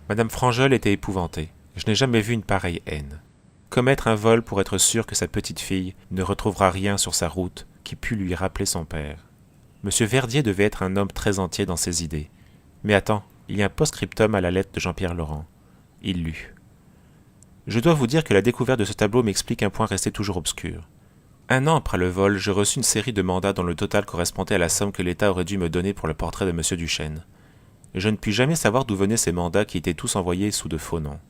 Madame Frangeul était épouvantée. Je n'ai jamais vu une pareille haine. Commettre un vol pour être sûr que sa petite fille ne retrouvera rien sur sa route qui pût lui rappeler son père. Monsieur Verdier devait être un homme très entier dans ses idées. Mais attends, il y a un post-scriptum à la lettre de Jean-Pierre Laurent. Il lut. Je dois vous dire que la découverte de ce tableau m'explique un point resté toujours obscur. 1 an après le vol, je reçus une série de mandats dont le total correspondait à la somme que l'État aurait dû me donner pour le portrait de Monsieur Duchesne. Et je ne puis jamais savoir d'où venaient ces mandats qui étaient tous envoyés sous de faux noms.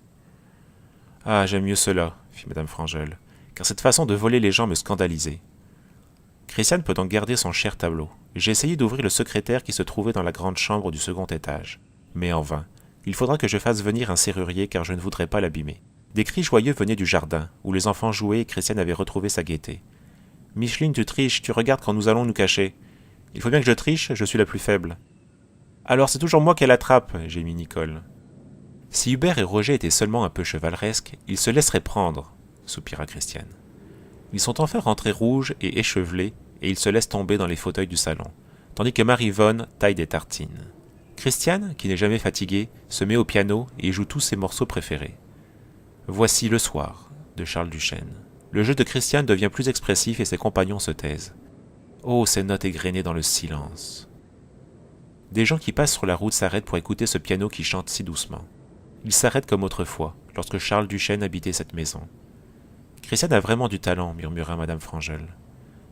Ah, j'aime mieux cela, fit madame Frangel, car cette façon de voler les gens me scandalisait. Christiane peut donc garder son cher tableau. J'ai essayé d'ouvrir le secrétaire qui se trouvait dans la grande chambre du second étage. Mais en vain. Il faudra que je fasse venir un serrurier car je ne voudrais pas l'abîmer. Des cris joyeux venaient du jardin, où les enfants jouaient et Christiane avait retrouvé sa gaieté. Micheline, tu triches, tu regardes quand nous allons nous cacher. Il faut bien que je triche, je suis la plus faible. Alors c'est toujours moi qu'elle attrape, gémit Nicole. Si Hubert et Roger étaient seulement un peu chevaleresques, ils se laisseraient prendre, soupira Christiane. Ils sont enfin rentrés rouges et échevelés, et ils se laissent tomber dans les fauteuils du salon, tandis que Marie-Vonne taille des tartines. Christiane, qui n'est jamais fatiguée, se met au piano et joue tous ses morceaux préférés. Voici Le Soir, de Charles Duchesne. Le jeu de Christiane devient plus expressif et ses compagnons se taisent. Oh, ces notes égrenées dans le silence. Des gens qui passent sur la route s'arrêtent pour écouter ce piano qui chante si doucement. Ils s'arrêtent comme autrefois, lorsque Charles Duchesne habitait cette maison. Christiane a vraiment du talent, murmura madame Frangel.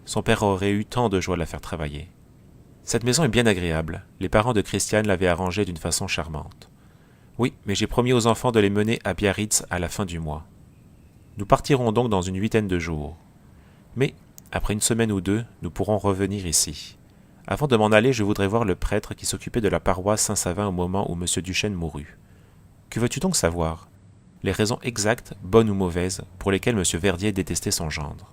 Son père aurait eu tant de joie à la faire travailler. Cette maison est bien agréable. Les parents de Christiane l'avaient arrangée d'une façon charmante. Oui, mais j'ai promis aux enfants de les mener à Biarritz à la fin du mois. Nous partirons donc dans une 8aine de jours. Mais, après 1 semaine ou 2, nous pourrons revenir ici. Avant de m'en aller, je voudrais voir le prêtre qui s'occupait de la paroisse Saint-Savin au moment où M. Duchesne mourut. Que veux-tu donc savoir? Les raisons exactes, bonnes ou mauvaises, pour lesquelles M. Verdier détestait son gendre.